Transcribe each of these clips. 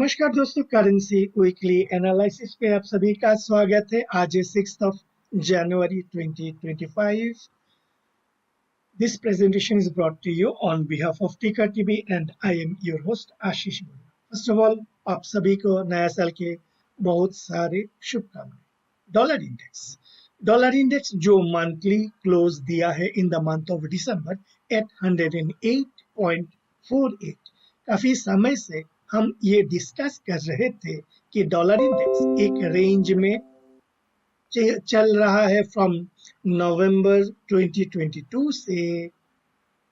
नमस्कार दोस्तों, currency weekly analysis पे आप सभी का स्वागत है। आज है 6 जनवरी 2025। This presentation is brought to you on behalf of Tika TV and I am your host Ashish Bora. First of all आप सभी को नया साल के बहुत सारे शुभकामनाएं। डॉलर इंडेक्स जो मंथली क्लोज दिया है in the month of December at 108.48। काफी समय से हम ये डिस्कस कर रहे थे कि डॉलर इंडेक्स एक रेंज में चल रहा है फ्रॉम नवंबर 2022 से,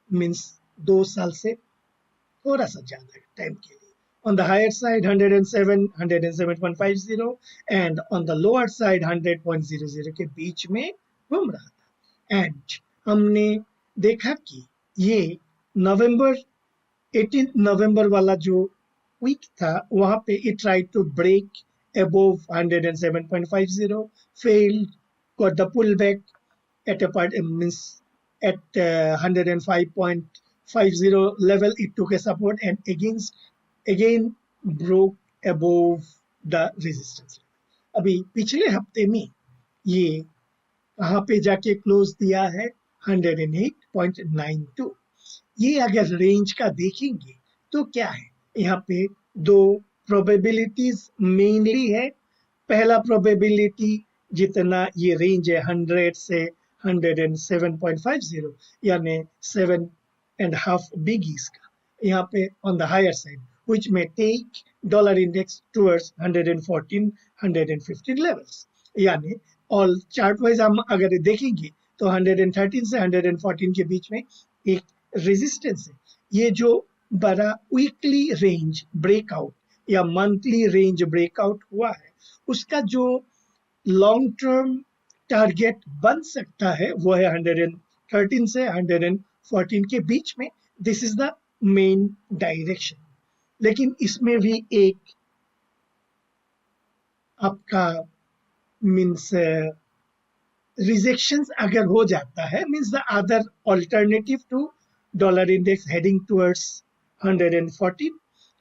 मीन्स 2 साल से थोड़ा सा ज्यादा टाइम के लिए। On the higher side 107, 107.50 and on the lower side 100.00 के बीच में घूम रहा था। एंड हमने देखा कि ये नवंबर 18 नवंबर वाला जो वीक था वहां पे it tried to break above 107.50, failed, got the pullback at a part means at 105.50 level it took a support and again broke above the resistance level। अभी पिछले हफ्ते में ये कहाँ पे जाके क्लोज दिया है 108.92। ये अगर रेंज का देखेंगे तो क्या है, यहाँ पे दो प्रोबेबिलिटीज मेनली है। पहला प्रोबेबिलिटी जितना ये रेंज है 100 से 107.50 यानी 7.5 बिगीज का, यहाँ पे on the higher side which may take dollar index towards 114 115 levels। यानी ऑल चार्ट वाइज हम अगर देखेंगे तो 113 से 114 के बीच में एक रेजिस्टेंस है। ये जो बड़ा वीकली रेंज ब्रेकआउट या मंथली रेंज ब्रेकआउट हुआ है उसका जो लॉन्ग टर्म टारगेट बन सकता है वो है 113 से 114 के बीच में। This is the main direction. लेकिन इसमें भी एक आपका मीन्स रिजेक्शंस अगर हो जाता है, means the other alternative to dollar index heading towards 114,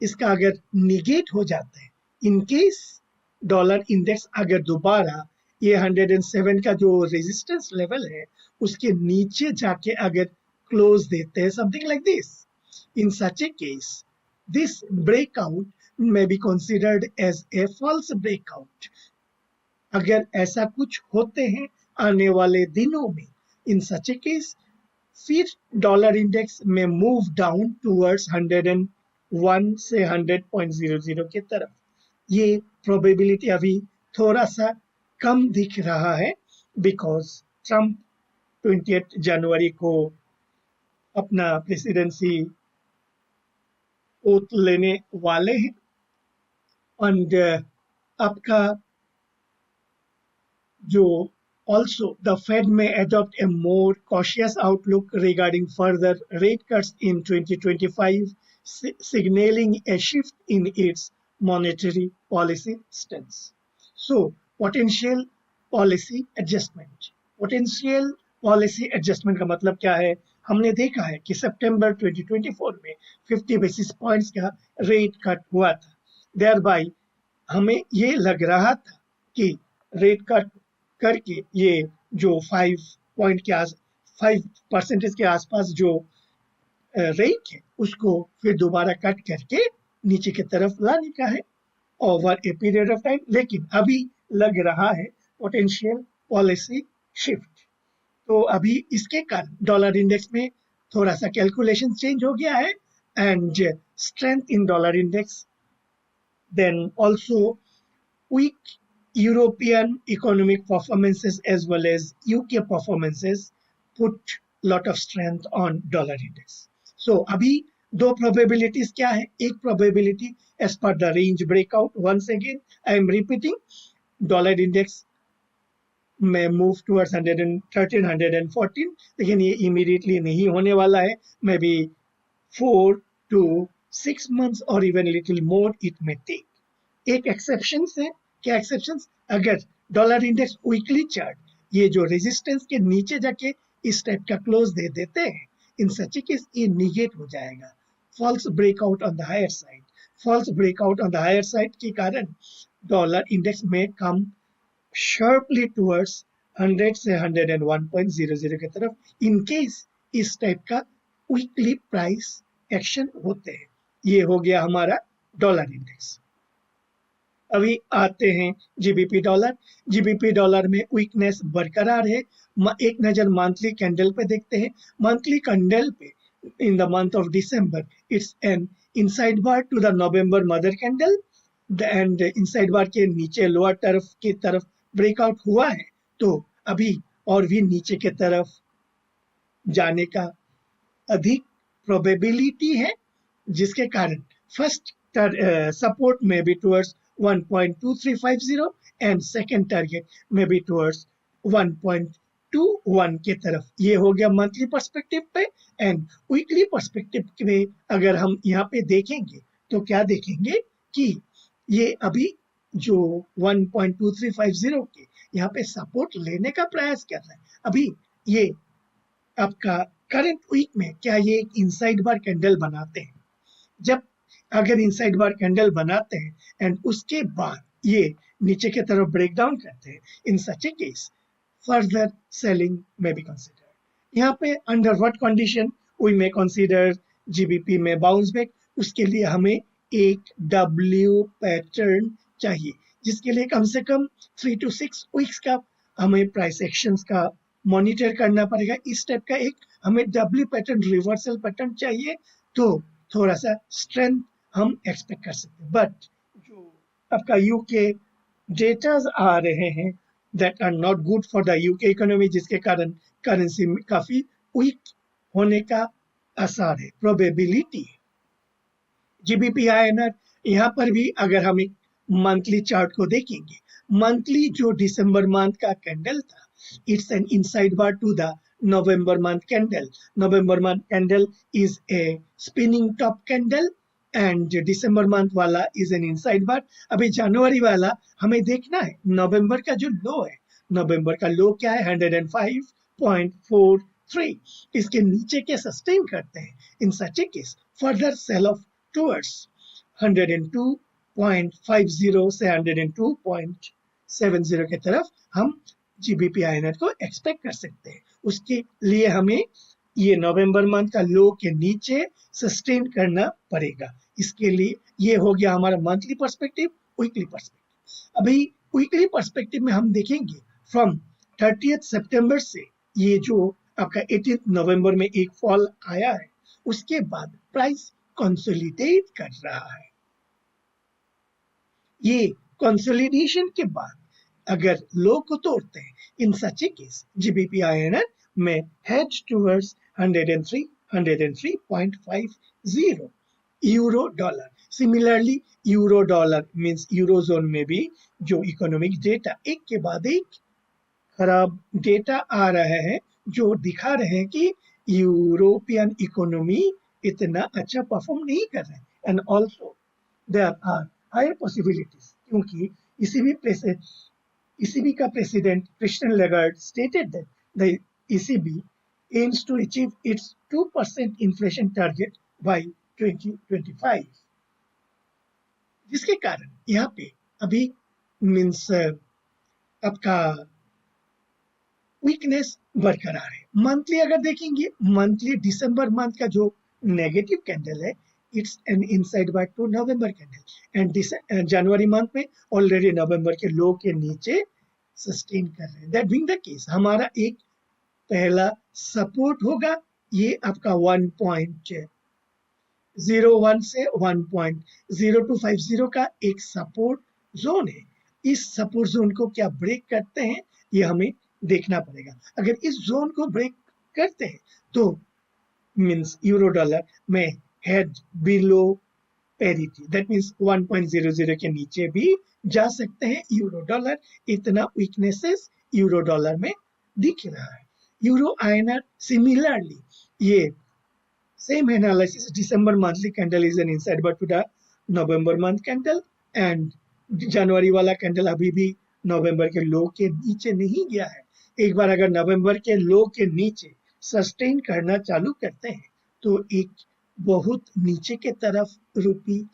इसका अगर निगेट हो जाता है, इन केस डॉलर इंडेक्स अगर दोबारा ये 107 का जो रेजिस्टेंस लेवल है उसके नीचे जाके अगर क्लोज देते हैं something like this, in such a case this breakout may be considered as a false breakout। अगर ऐसा कुछ होते हैं आने वाले दिनों में, इन सच ए केस फिर डॉलर इंडेक्स में मूव डाउन टुवर्ड्स 101 से 100.00 के तरफ। ये प्रोबेबिलिटी अभी थोड़ा सा कम दिख रहा है बिकॉज ट्रम्प 28 जनवरी को अपना प्रेसिडेंसी ओथ लेने वाले हैं। एंड आपका जो also the Fed may adopt a more cautious outlook regarding further rate cuts in 2025, signaling a shift in its monetary policy stance। So potential policy adjustment। potential policy adjustment का मतलब क्या है? हमने देखा है कि सितंबर 2024 में 50 बेसिस पॉइंट्स का रेट कट हुआ था। देयरबाय हमें ये लग रहा था कि रेट कट करके ये जो 5% के आसपास जो रेट है उसको फिर दोबारा कट करके नीचे की तरफ लाने का है over a period of time. लेकिन अभी लग रहा है पोटेंशियल पॉलिसी शिफ्ट। तो अभी इसके कारण डॉलर इंडेक्स में थोड़ा सा कैलकुलेशन चेंज हो गया है and strength in dollar index, then also weak European economic performances as well as UK performances put lot of strength on dollar index। So अभी दो probabilities क्या है? एक probability as per the range breakout, once again I am repeating, dollar index may move towards 113 114, लेकिन ये immediately नहीं होने वाला है। Maybe 4 to 6 months or even little more it may take। एक exception है। क्या एक्सेप्शंस? अगर डॉलर इंडेक्स वीकली चार्ट ये जो रेजिस्टेंस के नीचे जाके इस टाइप का क्लोज दे देते हैं, इन सच केस ये निगेट हो जाएगा। False breakout on the higher side false breakout on the higher side के कारण डॉलर इंडेक्स में कम sharply towards 100 से 101.00 की तरफ इन केस इस टाइप का वीकली प्राइस एक्शन होते हैं। ये हो गया हमारा डॉलर इंडेक्स। अभी आते हैं जीबीपी डॉलर। जीबीपी डॉलर में वीकनेस बरकरार है। एक नजर मंथली कैंडल पे देखते हैं। मंथली कैंडल पे in the month of December it's an inside bar to the November mother candle and inside bar के नीचे लोअर तरफ की तरफ ब्रेकआउट हुआ है, तो अभी और भी नीचे की तरफ जाने का अधिक प्रोबेबिलिटी है, जिसके कारण फर्स्ट सपोर्ट में भी टुवर्ड्स 1.2350 एंड सेकंड टारगेट में भी टुवर्ड्स 1.21 की तरफ। ये हो गया मंथली पर्सपेक्टिव पे। एंड वीकली पर्सपेक्टिव में अगर हम यहाँ पे देखेंगे तो क्या देखेंगे कि ये अभी जो 1.2350 के यहाँ पे सपोर्ट लेने का प्रयास कर रहा है। अभी ये आपका करंट वीक में क्या ये एक इनसाइड बार कैंडल बनाते हैं? जब अगर इनसाइड बार कैंडल बनाते हैं एंड उसके बाद ये नीचे की तरफ ब्रेक डाउन करते हैं, in such a case further selling में बी कंसिडर। यहाँ पे under what condition we may consider GBP में बाउंस बैक? उसके लिए हमें एक डब्ल्यू पैटर्न चाहिए, जिसके लिए कम से कम 3 to 6 वीक्स का हमें प्राइस एक्शंस का मॉनिटर करना पड़ेगा। इस टाइप का एक हमें डब्ल्यू पैटर्न रिवर्सल पैटर्न चाहिए, तो थोड़ा सा स्ट्रेंथ हम एक्सपेक्ट कर सकते हैं। बट जो आपका यूके डेटाज आ रहे हैं that are not good for the UK economy, जिसके कारण करेंसी में काफी वीक होने का आसार है, प्रोबेबिलिटी है। जीबीपी आईएनआर यहाँ पर भी अगर हम एक मंथली चार्ट को देखेंगे, मंथली जो दिसंबर मंथ का कैंडल था, it's an inside bar to the November month candle. November month candle is a spinning top candle and December month वाला is an inside bar. अभी जनवरी वाला हमें देखना है। नवंबर का जो लो है, नवंबर का लो क्या है? 105.43। इसके नीचे के सस्टेन करते हैं, in such a case further sell off towards 102.50 से 102.70 की तरफ हम जीबीपी आईएनआर को एक्सपेक्ट कर सकते हैं। उसके लिए हमें ये नवंबर मंथ का लो के नीचे सस्टेन करना पड़ेगा। इसके लिए ये हो गया हमारा मंथली पर्सपेक्टिव। वीकली पर्सपेक्टिव, अभी वीकली पर्सपेक्टिव में हम देखेंगे फ्रॉम 30 सितंबर से ये जो आपका 18 नवंबर में एक फॉल आया है, उसके बाद प्राइस कंसोलिडेट कर रहा है। ये कंसोलिडेशन के बाद अगर लो को तोड़ते हैं, in such a case GBP INR में head towards 103.50 euro dollar. Similarly euro dollar means eurozone में भी जो इकोनॉमिक डेटा एक के बाद एक खराब डेटा आ रहे हैं, जो दिखा रहे हैं कि यूरोपियन इकोनॉमी इतना अच्छा परफॉर्म नहीं कर रहे हैं। And also there are higher possibilities, क्योंकि ECB का president Christine Lagarde stated that the ECB aims to achieve its 2% inflation target by 2025, जिसके कारण यहाँ पे अभी मीन्स आपका वीकनेस बरकरार है। मंथली अगर देखेंगे, मंथली दिसंबर मंथ का जो नेगेटिव कैंडल है, it's an inside bar to November candle and जनवरी मंथ में ऑलरेडी नवंबर के लो के नीचे सस्टेन कर रहे हैं। दैट बीइंग द केस हमारा एक पहला सपोर्ट होगा, ये आपका 1.01 से 1.0250 का एक सपोर्ट जोन है। इस सपोर्ट जोन को क्या ब्रेक करते हैं, ये हमें देखना पड़ेगा। अगर इस जोन को ब्रेक करते हैं तो मीन्स यूरो डॉलर में head below parity, that means 1.00 के नीचे भी जा सकते हैं यूरो डॉलर। इतना वीकनेसेस यूरो डॉलर में दिख रहा है। यूरो आईएनआर सिमिलरली ये same analysis, December monthly candle is an inside bar to the November month candle and January वाला कैंडल अभी भी नवंबर के लो के नीचे नहीं गया है। एक बार अगर नवंबर के लो के नीचे सस्टेन करना चालू करते हैं तो एक बहुत नीचे के तरफ रुपी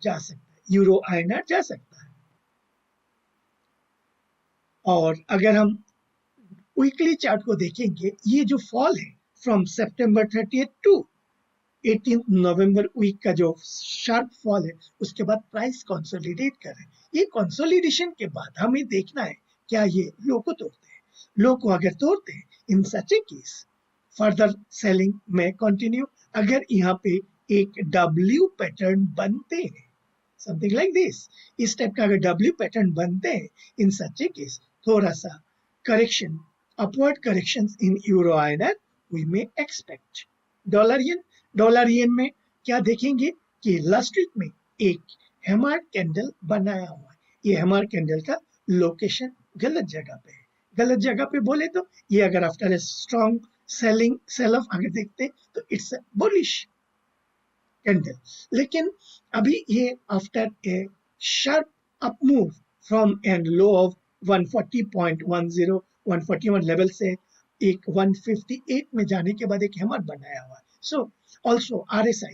जा सकता है, यूरो INR जा सकता है। और अगर हम वीकली चार्ट को देखेंगे, ये जो फॉल है from September 30 to 18 November week का जो शार्प फॉल है, उसके बाद प्राइस कंसोलिडेट कर रहे हैं। ये कंसोलिडेशन के बाद हमें देखना है क्या ये लो को तोड़ते हैं। लो को अगर तोड़ते हैं, in such a case further selling में कंटिन्यू। अगर यहाँ पे एक डब्ल्यू पैटर्न बनते हैं, समथिंग लाइक दिस, इस टाइप का अगर डब्ल्यू पैटर्न बनते हैं, इन सच ए केस थोड़ा सा correction, upward correction in euro INR we may expect. Dollar yen में क्या देखेंगे कि लास्ट वीक में एक हैमर कैंडल बनाया हुआ है। ये हैमर कैंडल का लोकेशन गलत जगह पे है। गलत जगह पे बोले तो ये अगर after a strong cell of अगर देखते हैं तो इट्स अ बुलिश कैंडल, लेकिन अभी ये after a sharp up move from and low of 140.10 141 level से एक 158 में जाने के बाद एक हैमर बनाया हुआ है। सो ऑल्सो RSI,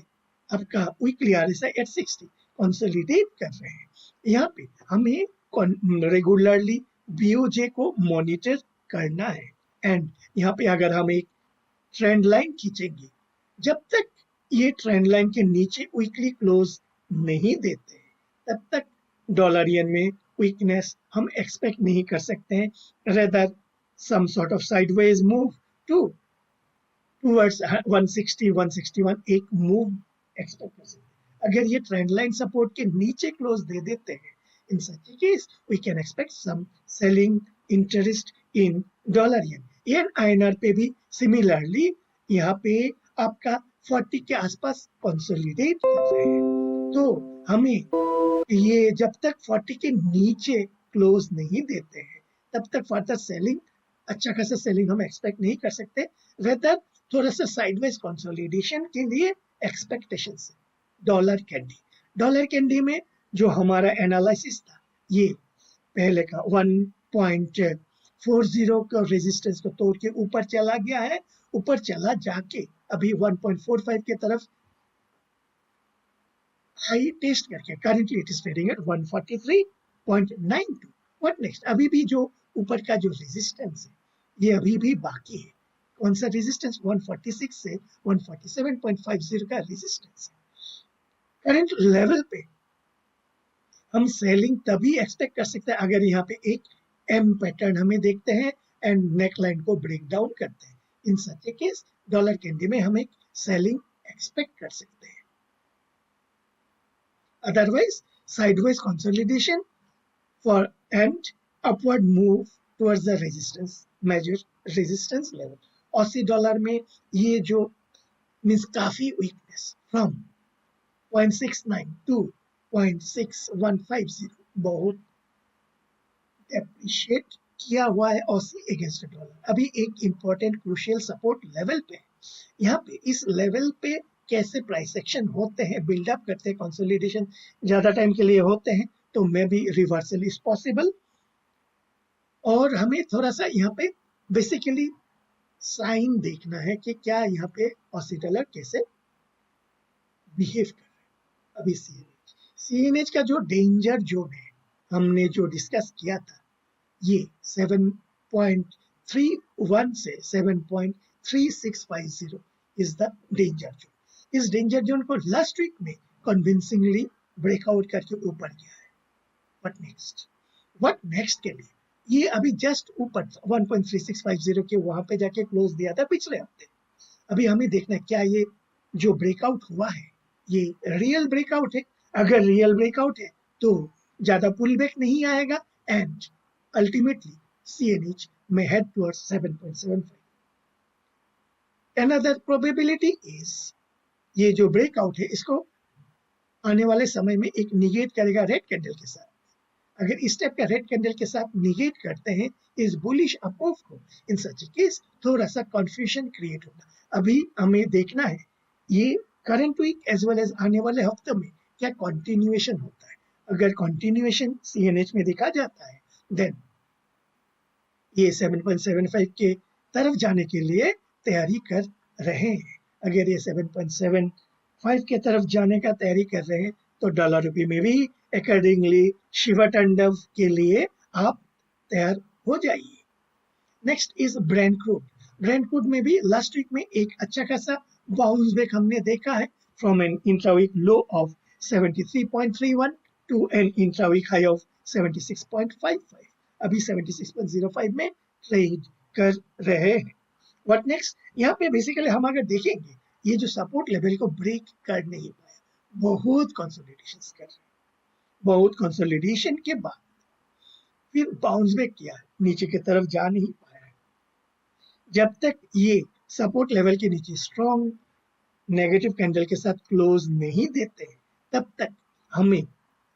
आपका वीकली RSI एट 60 कंसोलिडेट कर रहे हैं। यहाँ पे हमें रेगुलरली BOJ को मॉनिटर करना है। एंड यहाँ पे अगर हम एक ट्रेंड लाइन खींचेंगे, जब तक ये ट्रेंड लाइन के नीचे वीकली क्लोज नहीं देते, तब तक डॉलर येन में वीकनेस हम एक्सपेक्ट नहीं कर सकते हैं। Rather some sort of sideways move towards 160 161 एक मूव एक्सपेक्ट कर सकते हैं। अगर ये ट्रेंड लाइन सपोर्ट के नीचे क्लोज दे देते हैं, in such case we can expect some selling interest in dollar yen INR पे भी सिमिलरली यहाँ पे आपका 40 के आसपास कंसोलिडेट कर रहे हैं। तो हमें ये जब तक 40 के नीचे क्लोज नहीं देते हैं, तब तक फर्दर सेलिंग, अच्छा खासा सेलिंग हम एक्सपेक्ट नहीं कर सकते। रेदर थोड़ा सा साइडवेज कंसोलिडेशन के लिए एक्सपेक्टेशन है। डॉलर कैंडी में जो हमारा एनालिसिस था, ये पहले का 1.40 का रेजिस्टेंस को तोड़ के ऊपर चला गया है। ऊपर चला जाके अभी 1.45 के तरफ हाई टेस्ट करके currently it is trading at 143.92। What next? अभी भी जो ऊपर का जो रेजिस्टेंस है, ये अभी भी बाकी है। कौन सा रेजिस्टेंस? 146 से 147.50 का रेजिस्टेंस है। करंट लेवल पे हम सेलिंग तभी एक्सपेक्ट कर सकते हैं अगर यहाँ पे एक एम पैटर्न हमें देखते हैं एंड नेक लाइन को ब्रेक डाउन करते हैं। In such case dollar candy में हम एक सेलिंग एक्सपेक्ट कर सकते हैं। Otherwise, sideways consolidation for and upward move towards the resistance, major resistance level. Aussie dollar में ये जो means काफी weakness from 0.69 to 0.6150 बहुत depreciate किया हुआ है ऑसी अगेंस्ट डॉलर। अभी एक इंपॉर्टेंट क्रूशियल सपोर्ट लेवल पे, यहाँ पे इस लेवल पे कैसे प्राइस एक्शन होते हैं, बिल्डअप करते हैं, कंसोलिडेशन ज्यादा टाइम के लिए होते हैं, तो may be reversal is possible. और हमें थोड़ा सा यहाँ पे बेसिकली साइन देखना है कि क्या यहाँ पे ऑसी डॉलर कैसे बिहेव कर रहा है। अभी CNH का जो डेंजर जोन है, हमने जो डिस्कस किया था, ये 7.31 से 7.3650 इज द डेंजर जोन। इस डेंजर जोन को लास्ट वीक में कन्विंसिंगली ब्रेकआउट करके ऊपर गया है। व्हाट नेक्स्ट के लिए ये अभी जस्ट ऊपर 1.3650 के वहां पे जाके क्लोज दिया था पिछले हफ्ते। अभी हमें देखना है क्या ये जो ब्रेकआउट हुआ है ये रियल ब्रेकआउट है। अगर रियल ब्रेकआउट है तो ज्यादा पुल बैक नहीं आएगा and ultimately CNH may head towards 7.75. Another probability is ये जो ब्रेकआउट है इसको आने वाले समय में एक निगेट करेगा रेड कैंडल के साथ। अगर इस टाइप का रेड कैंडल के साथ निगेट करते हैं इस बुलिश अपोव को, इन सच केस थोड़ा सा कंफ्यूजन क्रिएट होगा। अभी हमें देखना है ये current week as well as आने वाले हफ्ते में क्या कंटिन्यूएशन होता है। अगर कंटिन्यूएशन CNH में देखा जाता है देन ये 7.75 के तरफ जाने के लिए तैयारी कर रहे हैं। अगर ये 7.75 के तरफ जाने का तैयारी कर रहे हैं तो डॉलर रुपी में भी अकॉर्डिंगली शिवा तांडव के लिए आप तैयार हो जाइए। Next is Brent crude. Brent crude में भी लास्ट वीक में एक अच्छा खासा बाउंस बैक हमने देखा है from an intraweek low of 73.31 to an intraweek high of 76.55। अभी 76.05 में ट्रेड कर रहे हैं। व्हाट नेक्स्ट, यहाँ पे बेसिकली हम अगर देखेंगे ये जो सपोर्ट लेवल को ब्रेक कर नहीं पाया, बहुत कंसोलिडेशन कर रहे हैं, बहुत कंसोलिडेशन के बाद फिर बाउंस बैक किया है, नीचे की तरफ जा नहीं पाया है। जब तक ये सपोर्ट लेवल के नीचे स्ट्रॉन्ग नेगेटिव कैंडल के साथ क्लोज नहीं देते तब तक हमें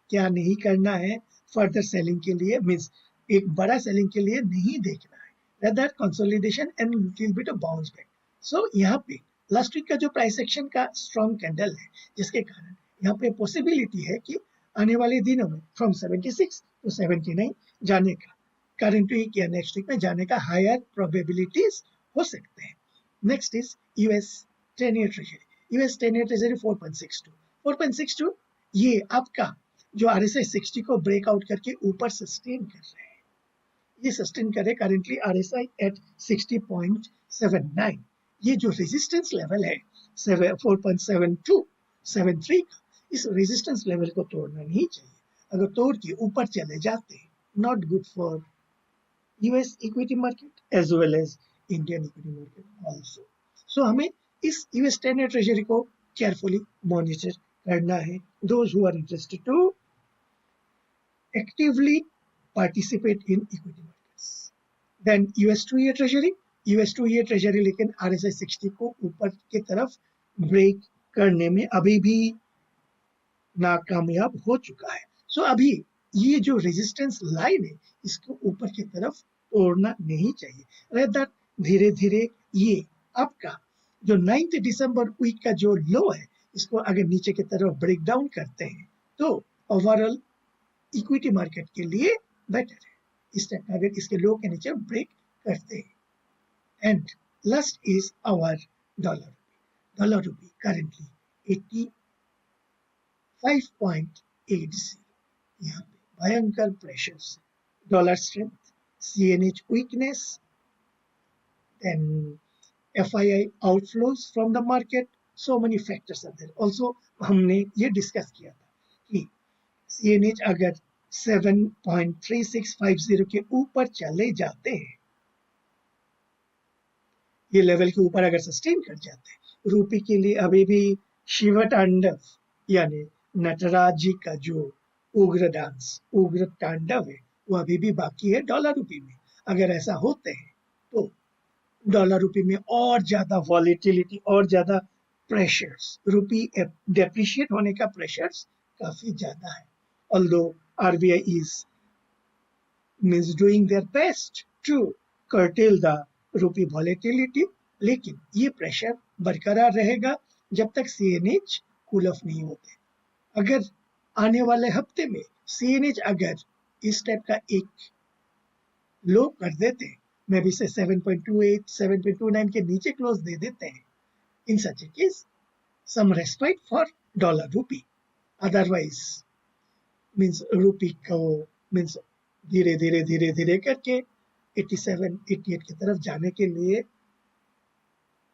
क्या नहीं करना है, फर्दर सेलिंग के लिए मींस एक बड़ा सेलिंग के लिए नहीं देखना है, rather consolidation and little bit of bounce back। so यहाँ पे लास्ट वीक का जो प्राइस एक्शन का स्ट्रॉन्ग कैंडल है जिसके कारण यहाँ पे पॉसिबिलिटी है कि आने वाले दिनों में फ्रॉम 76 टू 79 जाने का, करंट वीक या नेक्स्ट वीक में जाने का हायर प्रोबेबिलिटीज हो सकते हैं। Next is US 10 year treasury. US 10 year treasury 4.62 ये आपका जो RSI 60 को ब्रेकआउट करके ऊपर सस्टेन कर रहे हैं, ये सस्टेन करे करेंटली RSI एट 60.79। ये जो रेजिस्टेंस लेवल है 4.72 73 का, इस रेजिस्टेंस लेवल को तोड़ना नहीं चाहिए। अगर तोड़ के ऊपर चले जाते हैं, not good for US equity market as well as Indian equity market also. So हमें इस यूएस 10 ईयर ट्रेजरी को केयरफुली मॉनिटर करना है। Those who are interested to actively participate in equity markets. Then US 2-year treasury, US 2-year treasury लेकिन RSI 60 को ऊपर की तरफ ब्रेक करने में अभी भी नाकामयाब हो चुका है। सो अभी ये जो रेजिस्टेंस लाइन है इसको ऊपर की तरफ तोड़ना नहीं चाहिए, रेदर धीरे धीरे ये आपका जो 9 दिसंबर वीक का जो लो है इसको अगर नीचे की तरफ ब्रेक डाउन करते हैं तो ओवरऑल इक्विटी मार्केट के लिए बेटर है। इस टाइप अगर इसके लो के नीचे ब्रेक करते हैं। And last is our dollar. Dollar rupee currently 85.80, यहाँ पे भयंकर प्रेशर से dollar strength, CNH weakness, then FII outflows from the market, so many factors are there. Also हमने ये डिस्कस किया था कि CNH अगर 7.3650 के ऊपर चले जाते हैं, ये लेवल के ऊपर अगर सस्टेन कर जाते हैं, रूपी के लिए अभी भी शिव तांडव यानी नटराज जी का जो उग्र डांस, उग्र तांडव है वो अभी भी बाकी है डॉलर रूपी में। अगर ऐसा होते हैं तो डॉलर रूपी में और ज्यादा वॉलेटिलिटी और ज्यादा प्रेशर्स, रूपी डेप्रिशिएट होने का प्रेशर्स काफी ज्यादा है। Although RBI is doing their best to curtail the rupee volatility, लेकिन ये प्रेशर बरकरार रहेगा जब तक CNH कूल ऑफ नहीं होते। अगर आने वाले हफ्ते में CNH अगर इस टाइप का एक लो कर देते, मैं भी से 7.28 7.29 के नीचे क्लोज दे देते हैं, in such a case some respite for dollar rupee, otherwise means rupee को मीन्स धीरे धीरे धीरे धीरे करके 87 88 की तरफ जाने के लिए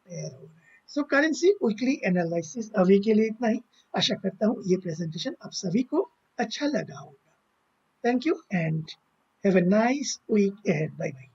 तैयार हो रहे हैं। सो करेंसी वीकली एनालिसिस अभी के लिए इतना ही। आशा करता हूँ ये प्रेजेंटेशन आप सभी को अच्छा लगा होगा। Thank you and have a nice week ahead. Bye bye.